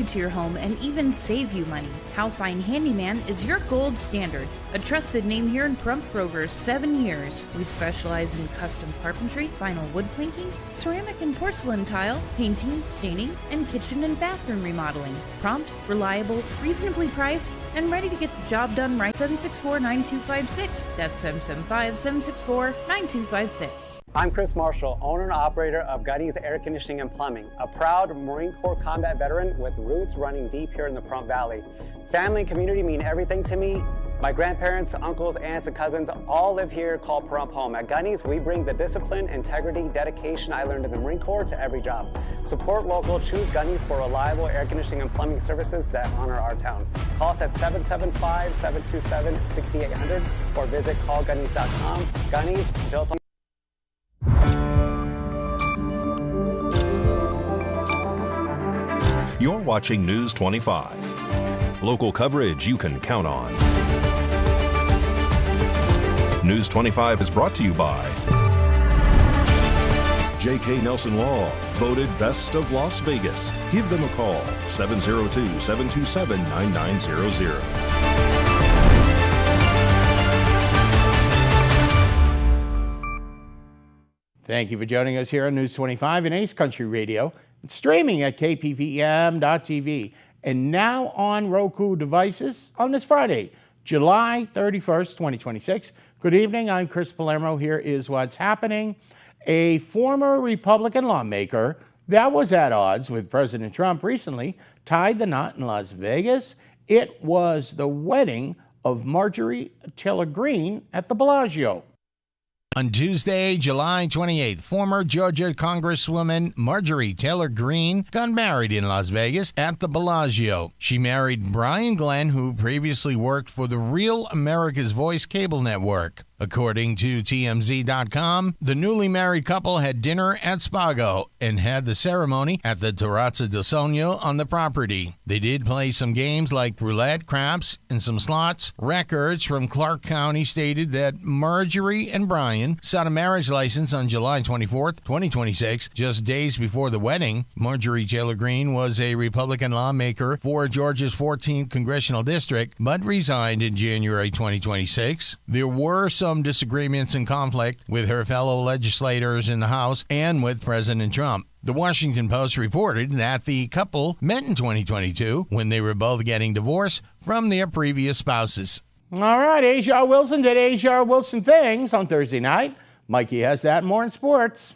add to your home and even save you money. How Fine Handyman is your gold standard. A trusted name here in Pahrump for over 7 years. We specialize in custom carpentry, vinyl wood planking, ceramic and porcelain tile, painting, staining, and kitchen and bathroom remodeling. Prompt, reliable, reasonably priced, and ready to get the job done right. 764-9256. That's 775-764-9256. I'm Chris Marshall, owner and operator of Gutty's Air Conditioning and Plumbing, a proud Marine Corps combat veteran with roots running deep here in the Pahrump Valley. Family and community mean everything to me. My grandparents, uncles, aunts, and cousins all live here called Pahrump home. At Gunny's, we bring the discipline, integrity, dedication I learned in the Marine Corps to every job. Support local, choose Gunny's for reliable air conditioning and plumbing services that honor our town. Call us at 775-727-6800 or visit callgunnys.com. Gunny's, built on. You're watching News 25. Local coverage you can count on. News 25 is brought to you by J.K. Nelson Law, voted Best of Las Vegas. Give them a call, 702-727-9900. Thank you for joining us here on News 25 and Ace Country Radio. It's streaming at KPVM.TV and now on Roku devices on this Friday, July 31st, 2026. Good evening. I'm Chris Palermo. Here is what's happening. A former Republican lawmaker that was at odds with President Trump recently tied the knot in Las Vegas. It was the wedding of Marjorie Taylor Greene at the Bellagio. On Tuesday, July 28th, former Georgia Congresswoman Marjorie Taylor Greene got married in Las Vegas at the Bellagio. She married Brian Glenn, who previously worked for the Real America's Voice cable network. According to TMZ.com, the newly married couple had dinner at Spago and had the ceremony at the Terrazza del Sogno on the property. They did play some games like roulette, craps, and some slots. Records from Clark County stated that Marjorie and Brian sought a marriage license on July 24th, 2026, just days before the wedding. Marjorie Taylor Greene was a Republican lawmaker for Georgia's 14th Congressional District, but resigned in January 2026. There were some disagreements and conflict with her fellow legislators in the House and with President Trump. The Washington Post reported that the couple met in 2022 when they were both getting divorced from their previous spouses. All right, Asia Wilson did Asia Wilson things on Thursday night. Mikey has that and more in sports.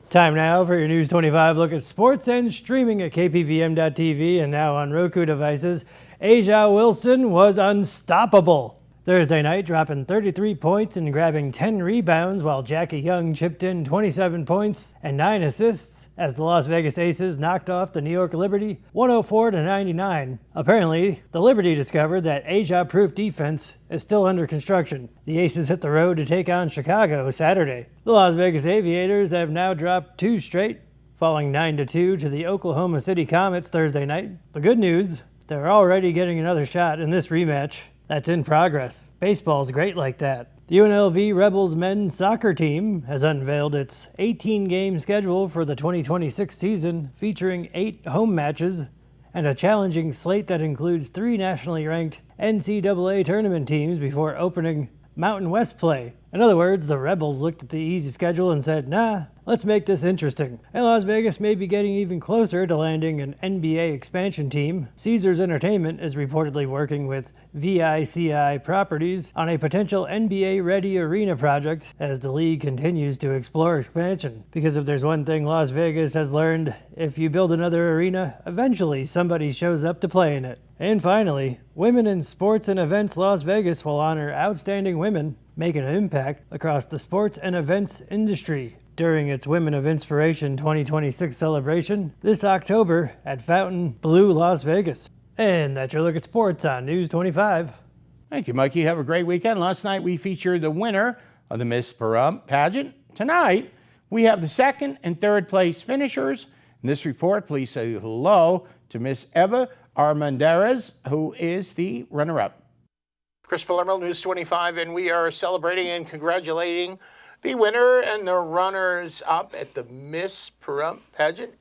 Time now for your News 25 look at sports and streaming at KPVM.TV and now on Roku devices. Asia Wilson was unstoppable Thursday night, dropping 33 points and grabbing 10 rebounds, while Jackie Young chipped in 27 points and 9 assists as the Las Vegas Aces knocked off the New York Liberty 104-99. Apparently, the Liberty discovered that Asia-proof defense is still under construction. The Aces hit the road to take on Chicago Saturday. The Las Vegas Aviators have now dropped 2 straight, falling 9-2 to the Oklahoma City Comets Thursday night. The good news, they're already getting another shot in this rematch. That's in progress. Baseball's great like that. The UNLV Rebels men's soccer team has unveiled its 18-game schedule for the 2026 season, featuring 8 home matches and a challenging slate that includes 3 nationally ranked NCAA tournament teams before opening Mountain West play. In other words, the Rebels looked at the easy schedule and said, nah, let's make this interesting. And Las Vegas may be getting even closer to landing an NBA expansion team. Caesars Entertainment is reportedly working with VICI Properties on a potential NBA-ready arena project as the league continues to explore expansion. Because if there's one thing Las Vegas has learned, if you build another arena, eventually somebody shows up to play in it. And finally, Women in Sports and Events Las Vegas will honor outstanding women making an impact across the sports and events industry during its Women of Inspiration 2026 celebration this October at Fountain Blue Las Vegas. And that's your look at sports on News 25. Thank you, Mikey. Have a great weekend. Last night we featured the winner of the Miss Pahrump pageant. Tonight, we have the second and third place finishers. In this report, please say hello to Miss Eva Armendariz, who is the runner-up. Chris Palermo, News 25, and we are celebrating and congratulating the winner and the runners-up at the Miss Pahrump pageant,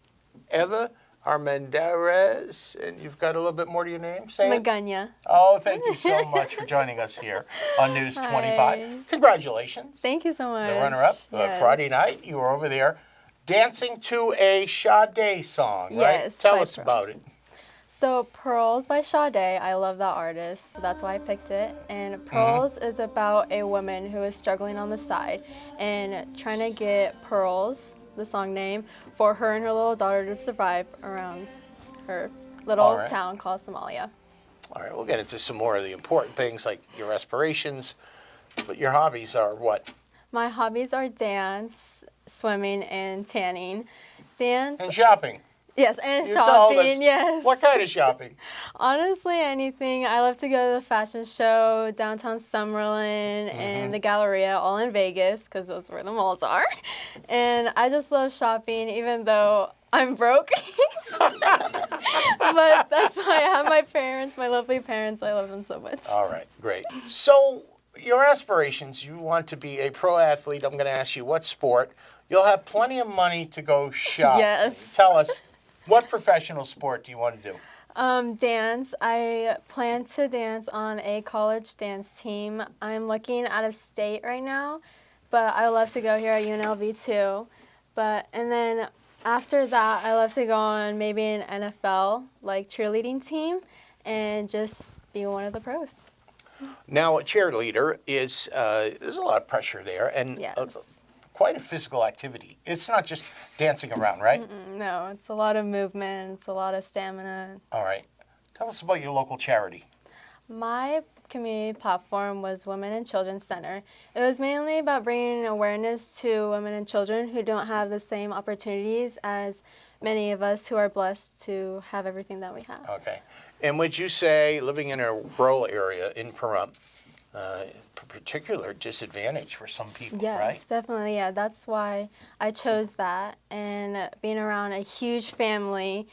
Eva Armendariz, and you've got a little bit more to your name? Say it. Magana. Oh, thank you so much for joining us here on News 25. Hi. Congratulations. Thank you so much. The runner-up. Yes. Friday night, you were over there dancing to a Sade song, right? Yes, Tell by us about it. So Pearls by Sade, I love that artist, so that's why I picked it. And Pearls is about a woman who is struggling on the side and trying to get pearls, the song name, for her and her little daughter to survive around her little town called Somalia. All right, we'll get into some more of the important things like your aspirations, but your hobbies are what? My hobbies are dance, swimming, and tanning. Dance. And shopping. Yes, and You told us. shopping, yes. What kind of shopping? Honestly, anything. I love to go to the fashion show, downtown Summerlin, and the Galleria, all in Vegas, because those where the malls are. And I just love shopping, even though I'm broke. But that's why I have my parents, my lovely parents. I love them so much. All right, great. So your aspirations, you want to be a pro athlete. I'm going to ask you what sport. You'll have plenty of money to go shop. Yes. Tell us, what professional sport do you want to do? Dance. I plan to dance on a college dance team. I'm looking out of state right now, but I love to go here at UNLV too. And then after that, I love to go on maybe an NFL, like cheerleading team, and just be one of the pros. Now, a cheerleader is, there's a lot of pressure there, and Yes. Quite a physical activity. It's not just dancing around, right? No, it's a lot of movement, it's a lot of stamina. All right. Tell us about your local charity. My community platform was Women and Children Center. It was mainly about bringing awareness to women and children who don't have the same opportunities as many of us who are blessed to have everything that we have. Okay. And would you say, living in a rural area in Pahrump, particular disadvantage for some people, Yes, right? definitely, yeah. That's why I chose that. And being around a huge family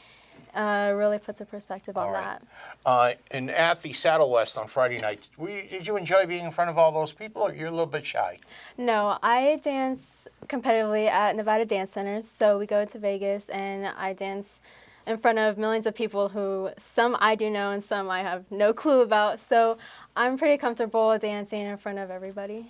really puts a perspective on that. And at the Saddle West on Friday night, did you enjoy being in front of all those people, or you're a little bit shy? No, I dance competitively at Nevada Dance Centers. So we go to Vegas and I dance in front of millions of people who some I do know and some I have no clue about. So I'm pretty comfortable dancing in front of everybody.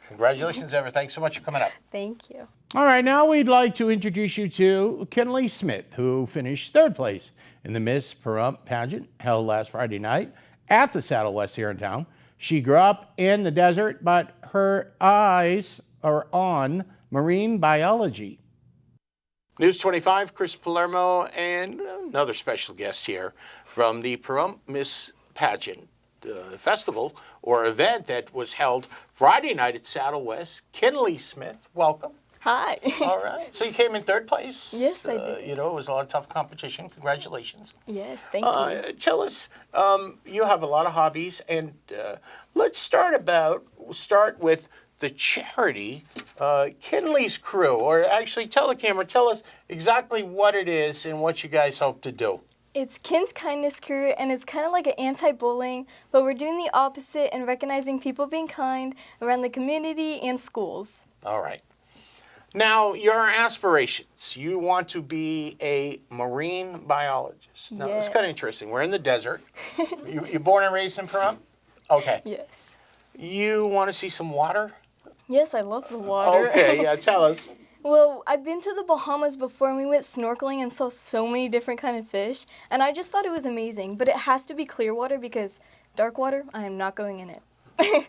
Congratulations, Eva. Thanks so much for coming up. Thank you. All right, now we'd like to introduce you to Kinley Smith, who finished third place in the Miss Pahrump pageant held last Friday night at the Saddle West here in town. She grew up in the desert, but her eyes are on marine biology. News 25, Chris Palermo, and another special guest here from the Pahrump Miss Pageant festival or event that was held Friday night at Saddle West. Kinley Smith, welcome. Hi. All right. So you came in third place. Yes, I did. You know, it was a lot of tough competition. Congratulations. Yes, thank you. Tell us, you have a lot of hobbies, and let's start with the charity, Kinley's Crew, or actually tell the camera, tell us exactly what it is and what you guys hope to do. It's Kin's Kindness Crew, and it's kind of like an anti-bullying, but we're doing the opposite and recognizing people being kind around the community and schools. All right. Now, your aspirations. You want to be a marine biologist. Now, it's kind of interesting. We're in the desert. You're born and raised in Pahrump? Okay. Yes. You want to see some water? Yes, I love the water. Okay, yeah, tell us. Well, I've been to the Bahamas before, and we went snorkeling and saw so many different kind of fish, and I just thought it was amazing. But it has to be clear water because dark water, I am not going in it.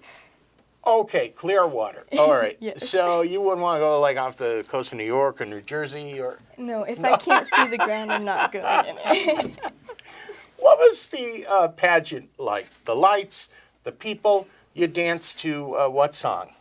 Okay, clear water. All right. Yes. So you wouldn't want to go like off the coast of New York or New Jersey or? No, if I can't see the ground, I'm not going in it. What was the pageant like? The lights, the people. You danced to what song?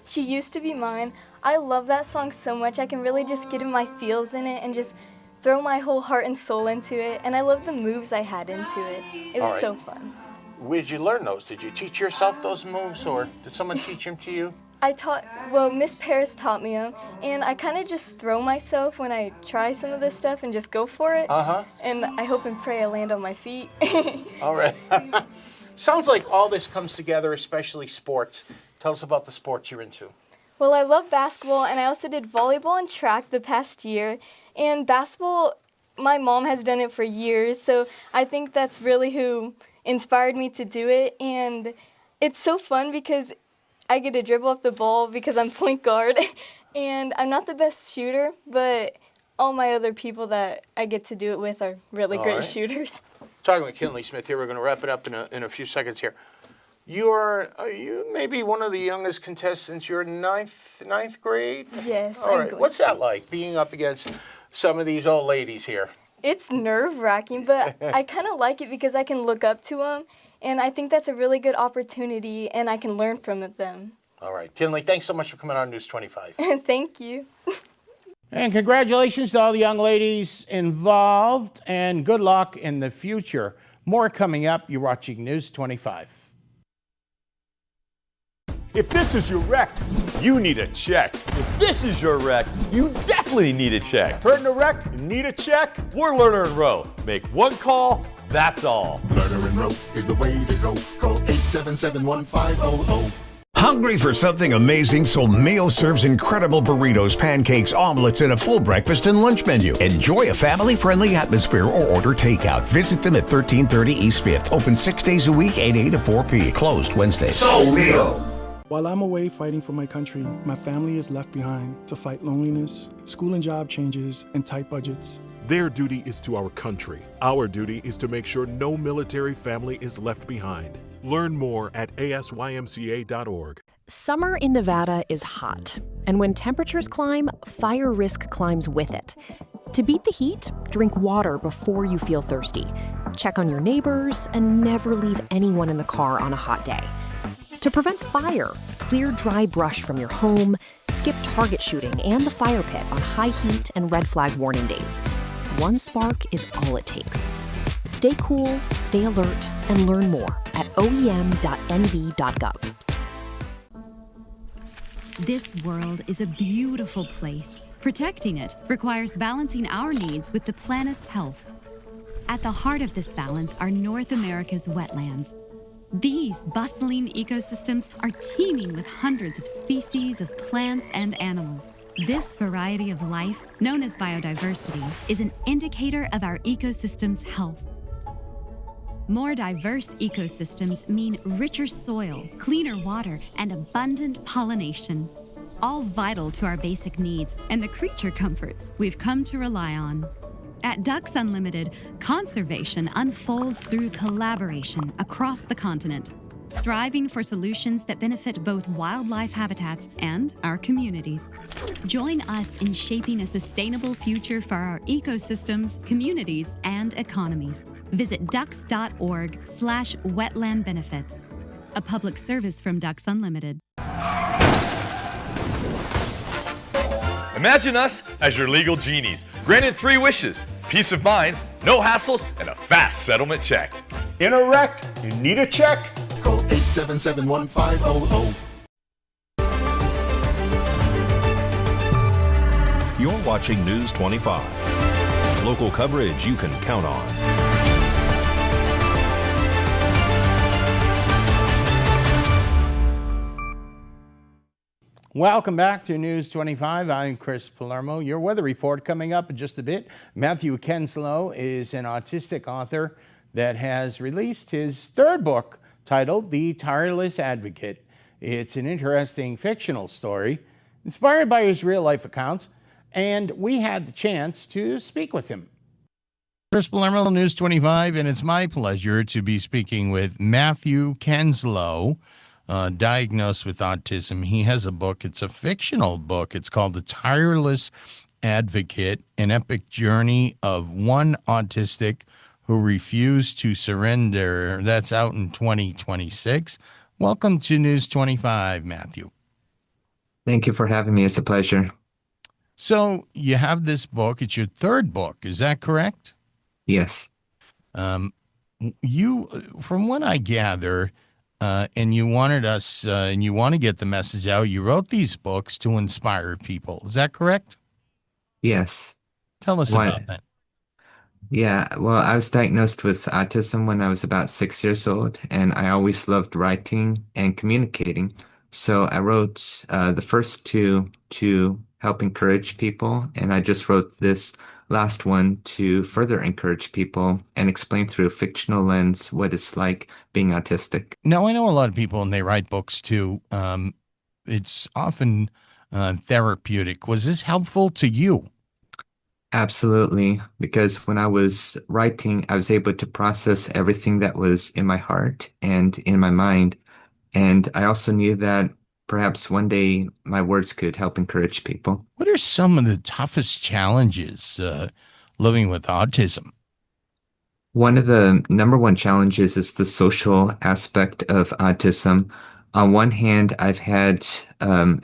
She Used to Be Mine. I love that song so much. I can really just get in my feels in it and just throw my whole heart and soul into it. And I love the moves I had into it. It was so fun. Where did you learn those? Did you teach yourself those moves, or did someone teach them to you? Miss Paris taught me them, and I kind of just throw myself when I try some of this stuff and just go for it. And I hope and pray I land on my feet. All right. Sounds like all this comes together, especially sports. Tell us about the sports you're into. Well, I love basketball, and I also did volleyball and track the past year. And basketball, my mom has done it for years, so I think that's really who inspired me to do it. And it's so fun because I get to dribble up the ball because I'm point guard, and I'm not the best shooter, but all my other people that I get to do it with are really great shooters. Talking with Kinley Smith here, we're going to wrap it up in a few seconds here. Are you maybe one of the youngest contestants? You're ninth grade? Yes. All right. What's that like, being up against some of these old ladies here? It's nerve-wracking, but I kind of like it because I can look up to them. And I think that's a really good opportunity, and I can learn from them. All right. Kinley, thanks so much for coming on News 25. Thank you. And congratulations to all the young ladies involved, and good luck in the future. More coming up. You're watching News 25. If this is your wreck, you need a check. If this is your wreck, you definitely need a check. Hurt in a wreck, you need a check? We're Lerner and Rowe. Make one call, that's all. Lerner and Rowe is the way to go. Call 877-1500. Hungry for something amazing? So Mayo serves incredible burritos, pancakes, omelets, and a full breakfast and lunch menu. Enjoy a family-friendly atmosphere or order takeout. Visit them at 1330 East 5th. Open 6 days a week, 8 a to 4 p. Closed Wednesdays. So Mayo. While I'm away fighting for my country, my family is left behind to fight loneliness, school and job changes, and tight budgets. Their duty is to our country. Our duty is to make sure no military family is left behind. Learn more at asymca.org. Summer in Nevada is hot, and when temperatures climb, fire risk climbs with it. To beat the heat, drink water before you feel thirsty. Check on your neighbors, and never leave anyone in the car on a hot day. To prevent fire, clear dry brush from your home, skip target shooting and the fire pit on high heat and red flag warning days. One spark is all it takes. Stay cool, stay alert, and learn more at oem.nv.gov. This world is a beautiful place. Protecting it requires balancing our needs with the planet's health. At the heart of this balance are North America's wetlands. These bustling ecosystems are teeming with hundreds of species of plants and animals. This variety of life, known as biodiversity, is an indicator of our ecosystem's health. More diverse ecosystems mean richer soil, cleaner water, and abundant pollination, all vital to our basic needs and the creature comforts we've come to rely on. At Ducks Unlimited, conservation unfolds through collaboration across the continent, striving for solutions that benefit both wildlife habitats and our communities. Join us in shaping a sustainable future for our ecosystems, communities, and economies. Visit ducks.org/wetland benefits. A public service from Ducks Unlimited. Imagine us as your legal genies, granted 3 wishes: peace of mind, no hassles, and a fast settlement check. In a wreck, you need a check? Call 877-1500. You're watching News 25. Local coverage you can count on. Welcome back to News 25. I'm Chris Palermo. Your weather report coming up in just a bit. Matthew Kenslow is an autistic author that has released his 3rd book titled The Tireless Advocate. It's an interesting fictional story inspired by his real-life accounts, and we had the chance to speak with him. Chris Palermo, News 25, and it's my pleasure to be speaking with Matthew Kenslow, diagnosed with autism. He has a book. It's a fictional book. It's called The Tireless Advocate, an epic journey of one autistic who refused to surrender. That's out in 2026. Welcome to News 25, Matthew. Thank you for having me. It's a pleasure. So you have this book. It's your 3rd book. Is that correct? Yes. You, from what I gather, and you wanted us, and you want to get the message out. You wrote these books to inspire people. Is that correct? Yes. Tell us about that. Yeah, well, I was diagnosed with autism when I was about 6 years old, and I always loved writing and communicating. So I wrote the first two to help encourage people, and I just wrote this last one to further encourage people and explain through a fictional lens what it's like being autistic. Now, I know a lot of people, and they write books too. It's often therapeutic. Was this helpful to you? Absolutely, because when I was writing, I was able to process everything that was in my heart and in my mind. And I also knew that perhaps one day my words could help encourage people. What are some of the toughest challenges living with autism? One of the number one challenges is the social aspect of autism. On one hand, I've had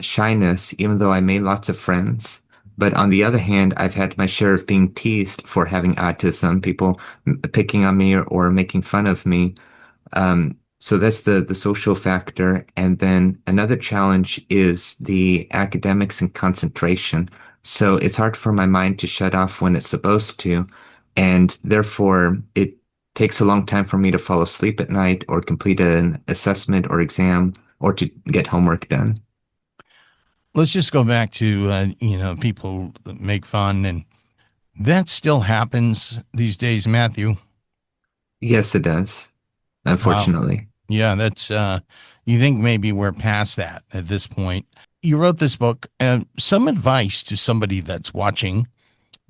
shyness, even though I made lots of friends. But on the other hand, I've had my share of being teased for having autism, people picking on me or making fun of me. So that's the social factor. And then another challenge is the academics and concentration. So it's hard for my mind to shut off when it's supposed to. And therefore, it takes a long time for me to fall asleep at night or complete an assessment or exam or to get homework done. Let's just go back to, people make fun, and that still happens these days, Matthew. Yes, it does, unfortunately. Wow. Yeah, that's, you think maybe we're past that at this point. You wrote this book. Some advice to somebody that's watching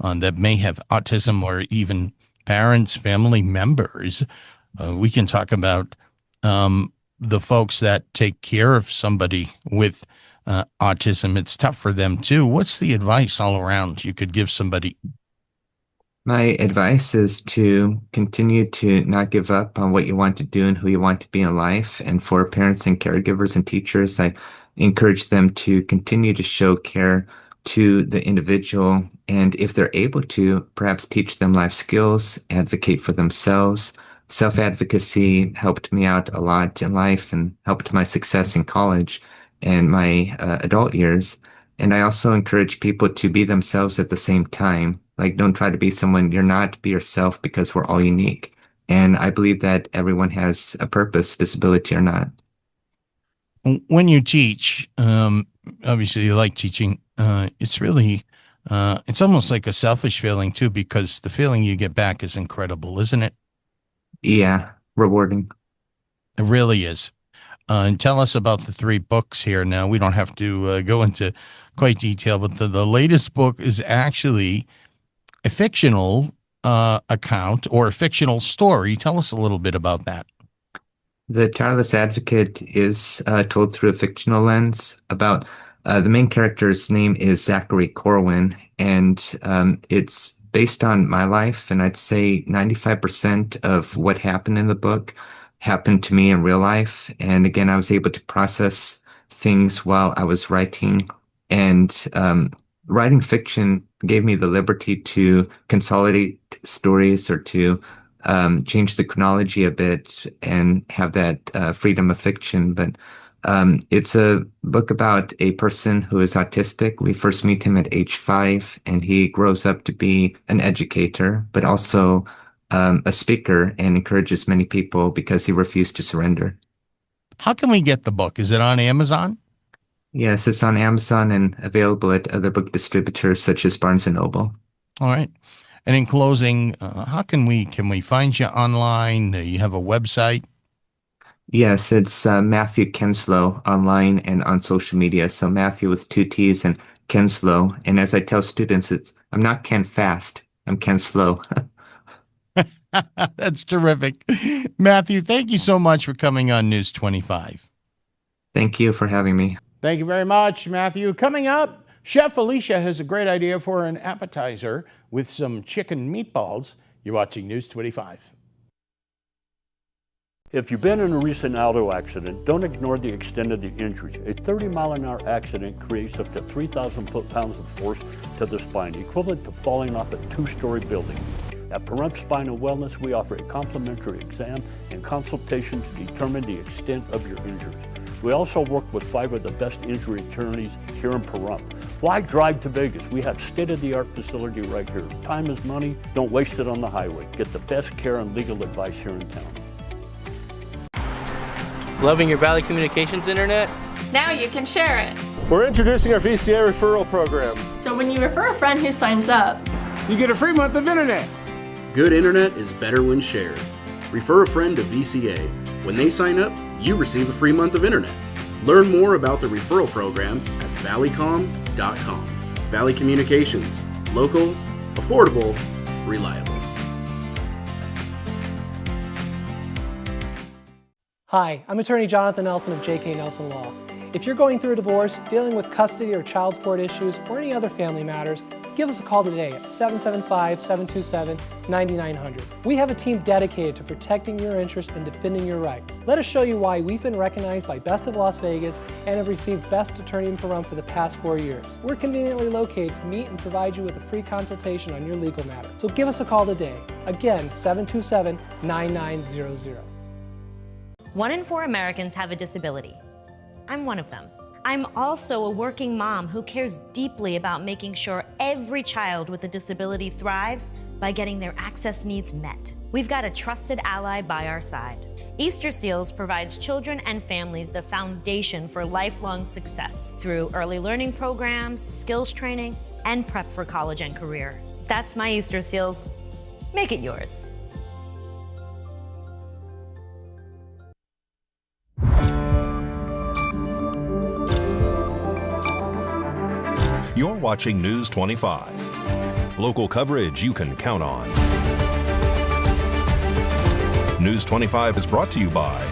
that may have autism, or even parents, family members. We can talk about the folks that take care of somebody with autism. It's tough for them too. What's the advice all around you could give somebody? My advice is to continue to not give up on what you want to do and who you want to be in life. And for parents and caregivers and teachers, I encourage them to continue to show care to the individual. And if they're able to, perhaps teach them life skills, advocate for themselves. Self-advocacy helped me out a lot in life and helped my success in college and my adult years. And I also encourage people to be themselves at the same time. Like, don't try to be someone you're not, be yourself, because we're all unique. And I believe that everyone has a purpose, disability or not. When you teach, obviously you like teaching, it's really, it's almost like a selfish feeling too, because the feeling you get back is incredible, isn't it? Yeah, rewarding. It really is. And tell us about the 3 books here. Now, we don't have to go into quite detail, but the latest book is actually a fictional account or a fictional story. Tell us a little bit about that. The Tireless Advocate is told through a fictional lens about the main character's name is Zachary Corwin, and it's based on my life. And I'd say 95% of what happened in the book happened to me in real life. And again, I was able to process things while I was writing. And writing fiction gave me the liberty to consolidate stories or to change the chronology a bit and have that freedom of fiction. But it's a book about a person who is autistic. We first meet him at age 5, and he grows up to be an educator, but also a speaker, and encourages many people because he refused to surrender. How can we get the book? Is it on Amazon? Yes, it's on Amazon and available at other book distributors such as Barnes & Noble. All right. And in closing, how can we find you online? You have a website? Yes, it's Matthew Kenslow online and on social media. So Matthew with 2 T's and Kenslow. And as I tell students, I'm not Ken Fast, I'm Ken Slow. That's terrific. Matthew, thank you so much for coming on News 25. Thank you for having me. Thank you very much, Matthew. Coming up, Chef Alicia has a great idea for an appetizer with some chicken meatballs. You're watching News 25. If you've been in a recent auto accident, don't ignore the extent of the injuries. A 30-mile-an-hour accident creates up to 3,000 foot-pounds of force to the spine, equivalent to falling off a 2-story building. At Pahrump Spine and Wellness, we offer a complimentary exam and consultation to determine the extent of your injuries. We also work with 5 of the best injury attorneys here in Pahrump. Why drive to Vegas? We have state-of-the-art facility right here. Time is money. Don't waste it on the highway. Get the best care and legal advice here in town. Loving your Valley Communications internet? Now you can share it. We're introducing our VCA referral program. So when you refer a friend who signs up, you get a free month of internet. Good internet is better when shared. Refer a friend to VCA. When they sign up, you receive a free month of internet. Learn more about the referral program at valleycom.com. Valley Communications. Local, affordable, reliable. Hi, I'm attorney Jonathan Nelson of J.K. Nelson Law. If you're going through a divorce, dealing with custody or child support issues, or any other family matters, give us a call today at 775-727-9900. We have a team dedicated to protecting your interests and defending your rights. Let us show you why we've been recognized by Best of Las Vegas and have received Best Attorney in Pahrump for the past 4 years. We're conveniently located to meet and provide you with a free consultation on your legal matter. So give us a call today. Again, 727-9900. 1 in 4 Americans have a disability. I'm one of them. I'm also a working mom who cares deeply about making sure every child with a disability thrives by getting their access needs met. We've got a trusted ally by our side. Easter Seals provides children and families the foundation for lifelong success through early learning programs, skills training, and prep for college and career. That's my Easter Seals. Make it yours. You're watching News 25. Local coverage you can count on. News 25 is brought to you by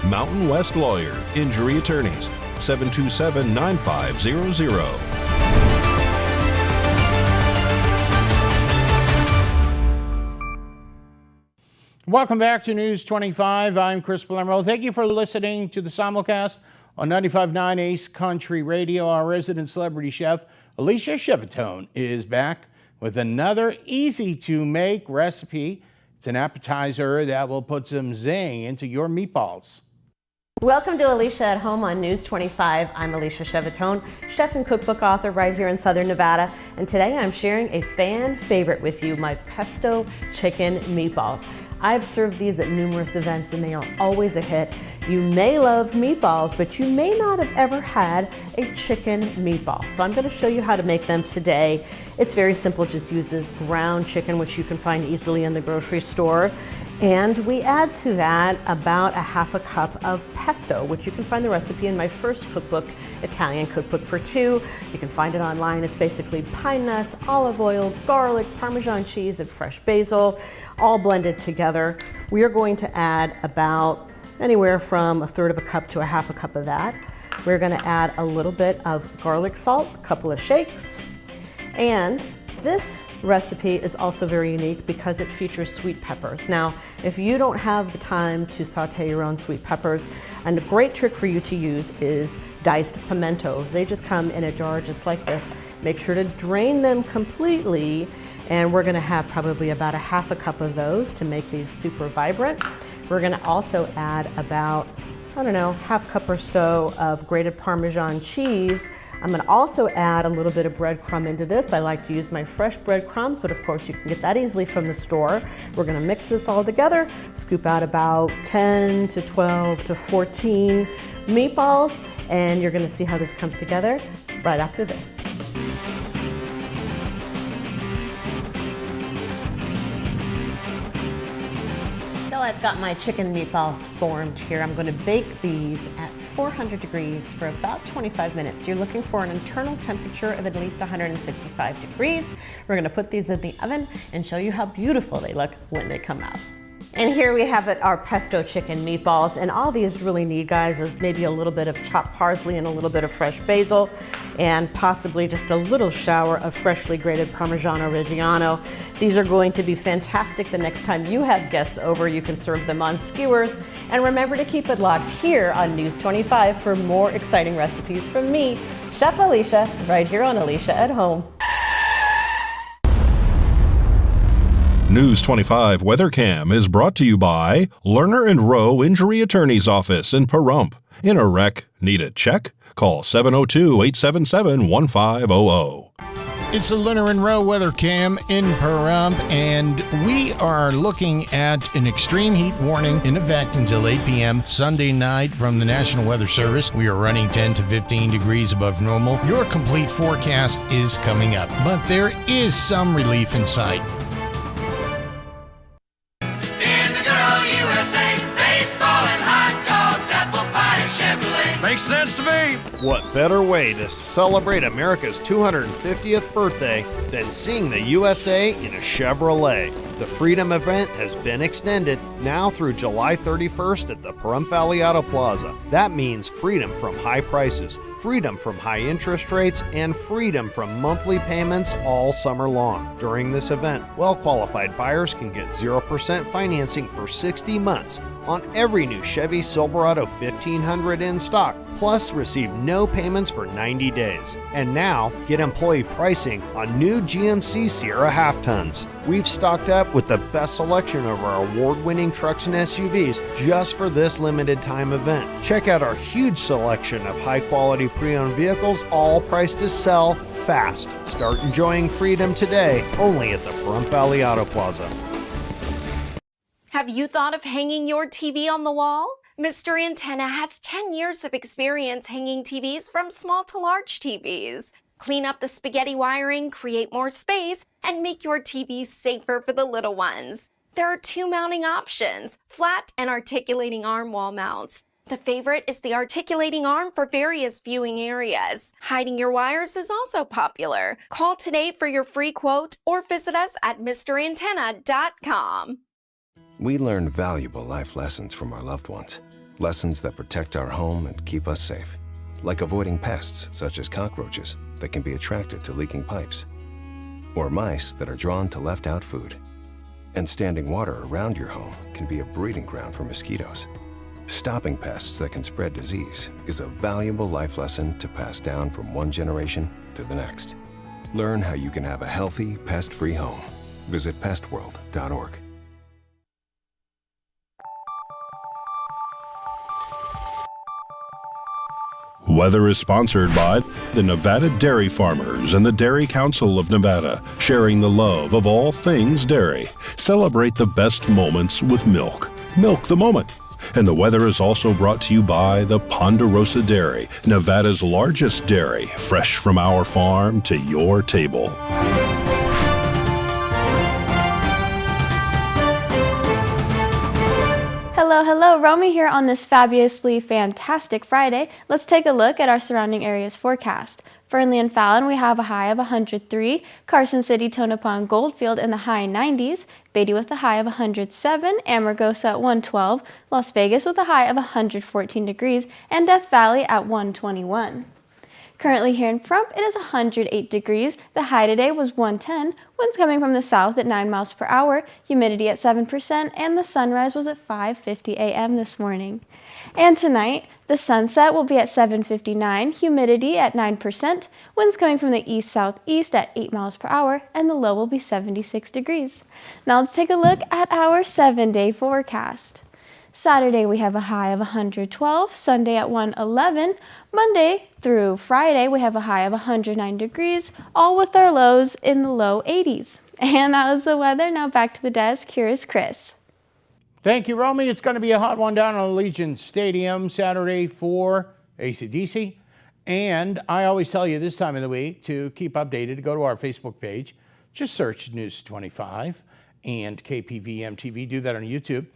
Mountain West Lawyer, Injury Attorneys, 727-9500. Welcome back to News 25. I'm Chris Palermo. Thank you for listening to the simulcast on 95.9 Ace Country Radio. Our resident celebrity chef, Alicia Chevatone, is back with another easy-to-make recipe. It's an appetizer that will put some zing into your meatballs. Welcome to Alicia at Home on News 25. I'm Alicia Chevatone, chef and cookbook author right here in Southern Nevada. And today I'm sharing a fan favorite with you, my pesto chicken meatballs. I've served these at numerous events and they are always a hit. You may love meatballs, but you may not have ever had a chicken meatball. So I'm going to show you how to make them today. It's very simple, just uses ground chicken, which you can find easily in the grocery store. And we add to that about a ½ cup of pesto, which you can find the recipe in my first cookbook, Italian Cookbook for Two. You can find it online. It's basically pine nuts, olive oil, garlic, Parmesan cheese, and fresh basil, all blended together. We are going to add about anywhere from 1/3 cup to a ½ cup of that. We're going to add a little bit of garlic salt, a couple of shakes, and this recipe is also very unique because it features sweet peppers. Now, if you don't have the time to saute your own sweet peppers, and a great trick for you to use is diced pimentos. They just come in a jar just like this. Make sure to drain them completely, and we're gonna have probably about a ½ cup of those to make these super vibrant. We're gonna also add about, I don't know, ½ cup or so of grated Parmesan cheese. I'm going to also add a little bit of breadcrumb into this. I like to use my fresh breadcrumbs, but of course you can get that easily from the store. We're going to mix this all together, scoop out about 10 to 12 to 14 meatballs, and you're going to see how this comes together right after this. So I've got my chicken meatballs formed here. I'm going to bake these at 400 degrees for about 25 minutes. You're looking for an internal temperature of at least 165 degrees. We're going to put these in the oven and show you how beautiful they look when they come out. And here we have it, our pesto chicken meatballs, and all these really need, guys, is maybe a little bit of chopped parsley and a little bit of fresh basil, and possibly just a little shower of freshly grated Parmigiano Reggiano. These are going to be fantastic the next time you have guests over. You can serve them on skewers, and remember to keep it locked here on News 25 for more exciting recipes from me, Chef Alicia, right here on Alicia at Home. News 25 Weather Cam is brought to you by Lerner and Rowe Injury Attorney's Office in Pahrump. In a wreck, need a check? Call 702-877-1500. It's the Lerner and Rowe Weather Cam in Pahrump, and we are looking at an extreme heat warning in effect until 8 p.m. Sunday night from the National Weather Service. We are running 10 to 15 degrees above normal. Your complete forecast is coming up, but there is some relief in sight. Makes sense to me. What better way to celebrate America's 250th birthday than seeing the USA in a Chevrolet? The Freedom event has been extended now through July 31st at the Pahrump Valley Auto Plaza. That means freedom from high prices, freedom from high interest rates, and freedom from monthly payments all summer long. During this event, well-qualified buyers can get 0% financing for 60 months on every new Chevy Silverado 1500 in stock, plus receive no payments for 90 days. And now, get employee pricing on new GMC Sierra half-tons. We've stocked up with the best selection of our award-winning trucks and SUVs just for this limited time event. Check out our huge selection of high-quality pre-owned vehicles, all priced to sell fast. Start enjoying freedom today, only at the Pahrump Valley Auto Plaza. Have you thought of hanging your TV on the wall? Mr. Antenna has 10 years of experience hanging TVs from small to large TVs. Clean up the spaghetti wiring, create more space, and make your TV safer for the little ones. There are 2 mounting options, flat and articulating arm wall mounts. The favorite is the articulating arm for various viewing areas. Hiding your wires is also popular. Call today for your free quote or visit us at MrAntenna.com. We learn valuable life lessons from our loved ones. Lessons that protect our home and keep us safe. Like avoiding pests such as cockroaches that can be attracted to leaking pipes. Or mice that are drawn to left out food. And standing water around your home can be a breeding ground for mosquitoes. Stopping pests that can spread disease is a valuable life lesson to pass down from one generation to the next. Learn how you can have a healthy, pest-free home. Visit pestworld.org. Weather is sponsored by the Nevada Dairy Farmers and the Dairy Council of Nevada, sharing the love of all things dairy. Celebrate the best moments with milk. Milk the moment. And the weather is also brought to you by the Ponderosa Dairy, Nevada's largest dairy, fresh from our farm to your table. Hello, Romy here on this fabulously fantastic Friday. Let's take a look at our surrounding areas forecast. Fernley and Fallon, we have a high of 103. Carson City, Tonopah, Goldfield in the high 90s. Beatty with a high of 107. Amargosa at 112. Las Vegas with a high of 114 degrees. And Death Valley at 121. Currently here in Pahrump, it is 108 degrees. The high today was 110. Winds coming from the south at 9 miles per hour. Humidity at 7%. And the sunrise was at 5:50 a.m. this morning. And tonight, the sunset will be at 7:59. Humidity at 9%. Winds coming from the east-southeast at 8 miles per hour. And the low will be 76 degrees. Now let's take a look at our 7-day forecast. Saturday, we have a high of 112, Sunday at 111, Monday through Friday, we have a high of 109 degrees, all with our lows in the low 80s. And that was the weather. Now back to the desk. Here is Chris. Thank you, Romy. It's going to be a hot one down on Allegiant Stadium Saturday for AC/DC. And I always tell you this time of the week to keep updated, go to our Facebook page. Just search News 25 and KPVM TV. Do that on YouTube.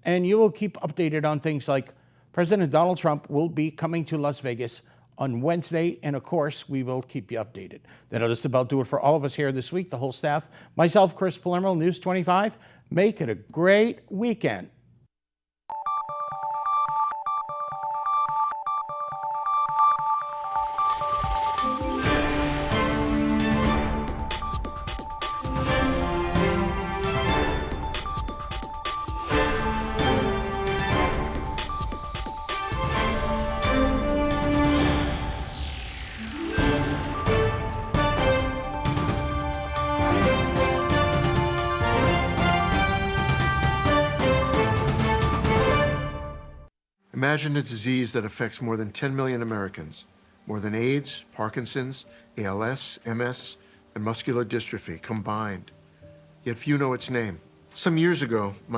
And you will keep updated on things like President Donald Trump will be coming to Las Vegas on Wednesday. And of course, we will keep you updated. That'll just about do it for all of us here this week, the whole staff. Myself, Chris Palermo, News 25. Make it a great weekend. Imagine a disease that affects more than 10 million Americans, more than AIDS, Parkinson's, ALS, MS, and muscular dystrophy combined. Yet few know its name. Some years ago, my